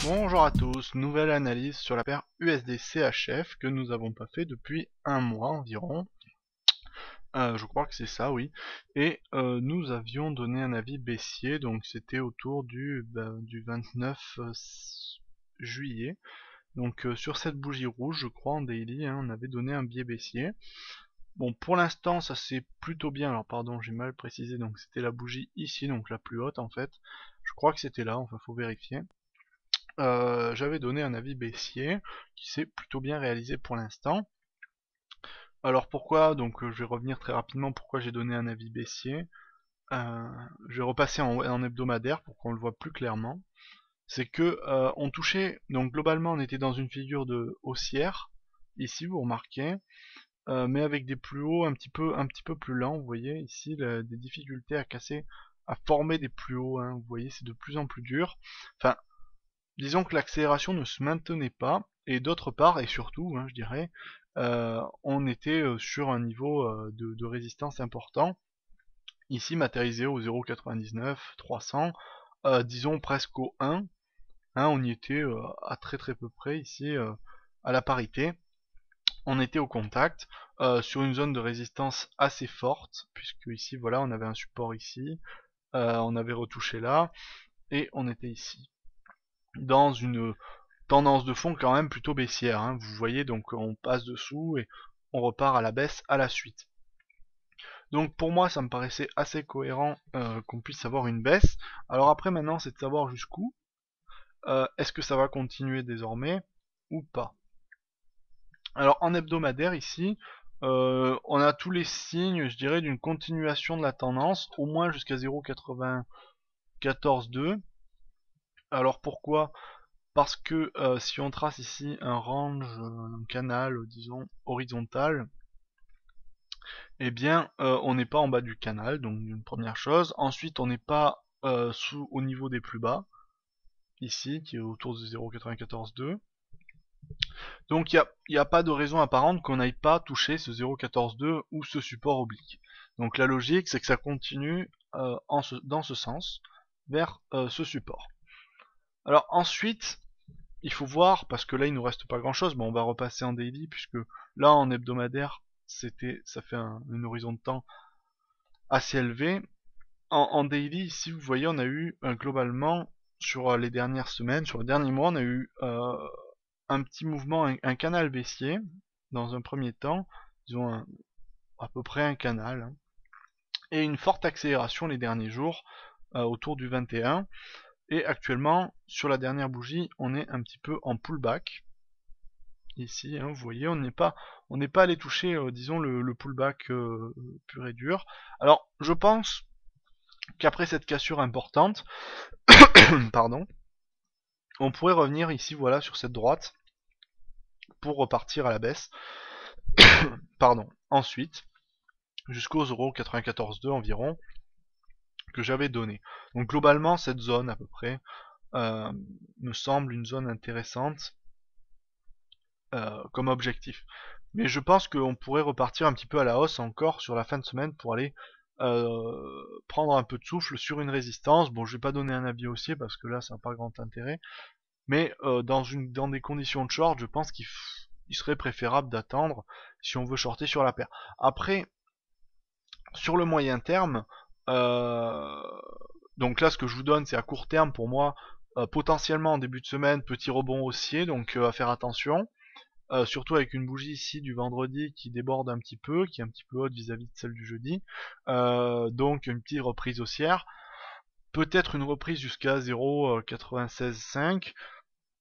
Bonjour à tous, nouvelle analyse sur la paire USD-CHF que nous n'avons pas fait depuis un mois environ. Je crois que c'est ça, oui. Et nous avions donné un avis baissier, donc c'était autour du 29 juillet. Donc sur cette bougie rouge, je crois, en daily, hein, on avait donné un biais baissier. Bon, pour l'instant, ça c'est plutôt bien. Alors pardon, j'ai mal précisé, donc c'était la bougie ici, donc la plus haute en fait. Je crois que c'était là, enfin faut vérifier. J'avais donné un avis baissier qui s'est plutôt bien réalisé pour l'instant. Alors pourquoi, donc je vais revenir très rapidement pourquoi j'ai donné un avis baissier. Je vais repasser en hebdomadaire pour qu'on le voit plus clairement. C'est que on touchait, donc globalement on était dans une figure de haussière, ici vous remarquez, mais avec des plus hauts un petit peu plus lents, vous voyez ici des difficultés à casser, à former des plus hauts, hein, vous voyez c'est de plus en plus dur. Enfin, disons que l'accélération ne se maintenait pas, et d'autre part, et surtout, hein, je dirais, on était sur un niveau de résistance important, ici matérialisé au 0,99, 300, disons presque au 1, hein, on y était à très peu près ici, à la parité, on était au contact, sur une zone de résistance assez forte, puisque ici, voilà, on avait un support ici, on avait retouché là, et on était ici, dans une tendance de fond quand même plutôt baissière, hein. Vous voyez, donc on passe dessous et on repart à la baisse à la suite. Donc pour moi ça me paraissait assez cohérent qu'on puisse avoir une baisse. Alors après maintenant c'est de savoir jusqu'où. Est-ce que ça va continuer désormais ou pas? Alors en hebdomadaire ici, on a tous les signes, je dirais, d'une continuation de la tendance, au moins jusqu'à 0,942. Alors pourquoi? Parce que si on trace ici un range, un canal, disons, horizontal, eh bien, on n'est pas en bas du canal, donc une première chose. Ensuite, on n'est pas au niveau des plus bas, ici, qui est autour de 0,942. Donc, il n'y a pas de raison apparente qu'on n'aille pas toucher ce 0,142 ou ce support oblique. Donc, la logique, c'est que ça continue dans ce sens, vers ce support. Alors, ensuite, il faut voir, parce que là il nous reste pas grand chose, mais on va repasser en daily, puisque là en hebdomadaire, ça fait un horizon de temps assez élevé. En daily, ici vous voyez, on a eu globalement, sur les dernières semaines, sur le dernier mois, on a eu un petit mouvement, un canal baissier, dans un premier temps, disons à peu près un canal, hein, et une forte accélération les derniers jours, autour du 21, et actuellement, sur la dernière bougie, on est un petit peu en pullback, ici, hein, vous voyez, on n'est pas allé toucher, disons, le pullback pur et dur. Alors, je pense qu'après cette cassure importante, pardon, on pourrait revenir ici, voilà, sur cette droite, pour repartir à la baisse, pardon, ensuite, jusqu'au 0,942 environ, que j'avais donné. Donc globalement, cette zone, à peu près, me semble une zone intéressante, comme objectif. Mais je pense qu'on pourrait repartir un petit peu à la hausse encore sur la fin de semaine pour aller prendre un peu de souffle sur une résistance. Bon, je vais pas donner un avis haussier parce que là ça n'a pas grand intérêt. Mais dans des conditions de short, je pense qu'il serait préférable d'attendre si on veut shorter sur la paire. Après, sur le moyen terme, euh, donc là ce que je vous donne c'est à court terme pour moi, potentiellement en début de semaine, petit rebond haussier, donc à faire attention. Surtout avec une bougie ici du vendredi qui déborde un petit peu, qui est un petit peu haute vis-à-vis de celle du jeudi. Donc une petite reprise haussière. Peut-être une reprise jusqu'à 0,965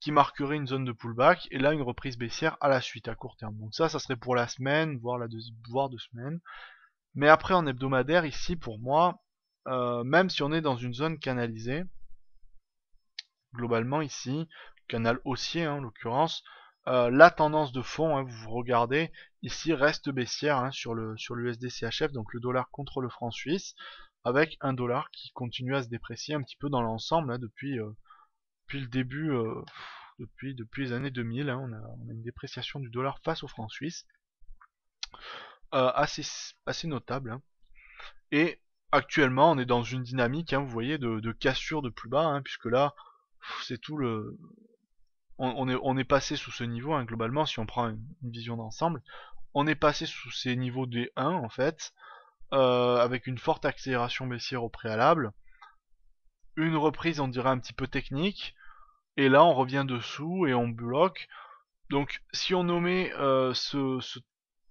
qui marquerait une zone de pullback. Et là une reprise baissière à la suite, à court terme. Donc ça serait pour la semaine, voire 2 semaines. Mais après en hebdomadaire, ici pour moi, même si on est dans une zone canalisée, globalement ici, canal haussier en l'occurrence, la tendance de fond, hein, vous regardez, ici reste baissière, hein, sur l'USD CHF, donc le dollar contre le franc suisse, avec un dollar qui continue à se déprécier un petit peu dans l'ensemble, hein, depuis le début, depuis les années 2000, hein, on a une dépréciation du dollar face au franc suisse, assez notable, hein. Et actuellement on est dans une dynamique, hein, vous voyez, de cassure de plus bas, hein, puisque là c'est tout le... On est passé sous ce niveau, hein, globalement, si on prend une vision d'ensemble. On est passé sous ces niveaux des 1, en fait, avec une forte accélération baissière au préalable, une reprise, on dirait, un petit peu technique, et là, on revient dessous et on bloque. Donc, si on nommait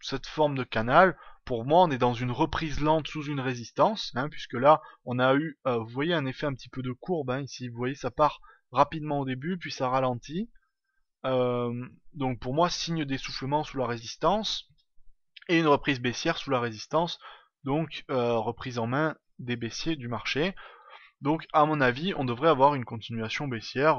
cette forme de canal, pour moi, on est dans une reprise lente sous une résistance, hein, puisque là, on a eu, vous voyez, un effet un petit peu de courbe, hein, ici, vous voyez, ça part rapidement au début, puis ça ralentit. Donc pour moi, signe d'essoufflement sous la résistance, et une reprise baissière sous la résistance, donc reprise en main des baissiers du marché. Donc à mon avis, on devrait avoir une continuation baissière,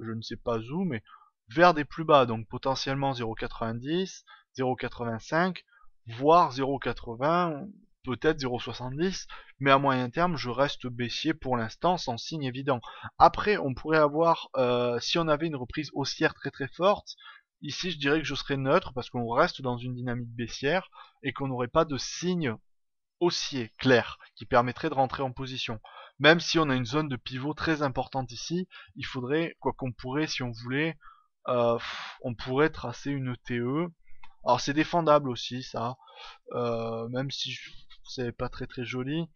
je ne sais pas où, mais vers des plus bas, donc potentiellement 0,90, 0,85, voire 0,80, peut-être 0,70, mais à moyen terme, je reste baissier pour l'instant, sans signe évident. Après, on pourrait avoir, si on avait une reprise haussière très très forte, ici je dirais que je serais neutre, parce qu'on reste dans une dynamique baissière, et qu'on n'aurait pas de signe haussier clair qui permettrait de rentrer en position. Même si on a une zone de pivot très importante ici, il faudrait, quoi qu'on pourrait, si on voulait, on pourrait tracer une TE. Alors c'est défendable aussi ça, même si c'est pas très très joli.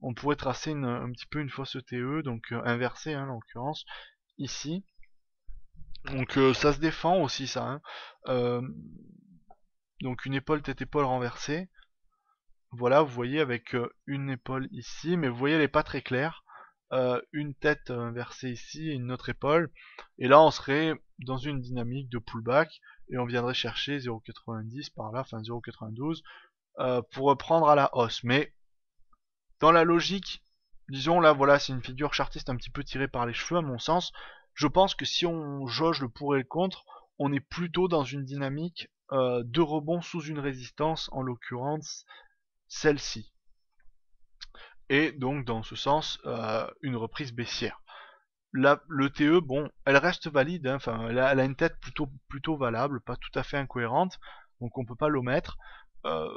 On pourrait tracer un petit peu une fausse TE, donc inversée hein, en l'occurrence, ici. Donc ça se défend aussi ça. Hein. Donc une épaule tête-épaule renversée. Voilà, vous voyez avec une épaule ici, mais vous voyez elle est pas très claire. Une tête inversée ici et une autre épaule. Et là on serait dans une dynamique de pullback et on viendrait chercher 0,90 par là, enfin 0,92 pour reprendre à la hausse. Mais dans la logique, disons là voilà c'est une figure chartiste un petit peu tirée par les cheveux à mon sens. Je pense que si on jauge le pour et le contre, on est plutôt dans une dynamique de rebond sous une résistance, en l'occurrence celle-ci. Et donc dans ce sens, une reprise baissière. Le TE, bon, elle reste valide, hein, enfin, elle a une tête plutôt valable, pas tout à fait incohérente, donc on peut pas l'omettre. Euh,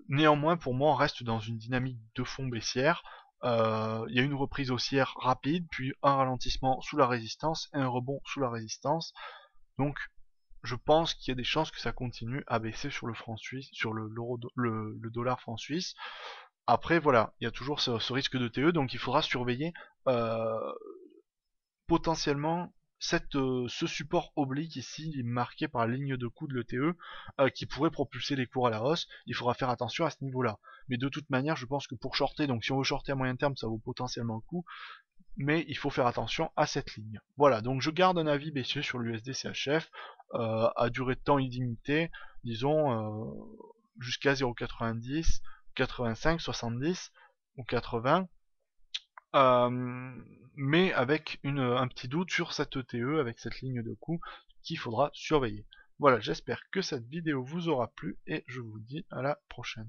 Néanmoins, pour moi, on reste dans une dynamique de fond baissière. Il y a une reprise haussière rapide, puis un ralentissement sous la résistance et un rebond sous la résistance. Donc, je pense qu'il y a des chances que ça continue à baisser sur le franc suisse, sur le dollar franc suisse. Après, voilà, il y a toujours ce risque de TE, donc il faudra surveiller euh, potentiellement ce support oblique ici, marqué par la ligne de coup de l'ETE, qui pourrait propulser les cours à la hausse. Il faudra faire attention à ce niveau-là. Mais de toute manière, je pense que pour shorter, donc si on veut shorter à moyen terme, ça vaut potentiellement le coup, mais il faut faire attention à cette ligne. Voilà, donc je garde un avis baissier sur l'USD CHF à durée de temps illimitée, disons jusqu'à 0,90, 85, 70 ou 80, mais avec un petit doute sur cette ETE, avec cette ligne de coup qu'il faudra surveiller. Voilà, j'espère que cette vidéo vous aura plu et je vous dis à la prochaine.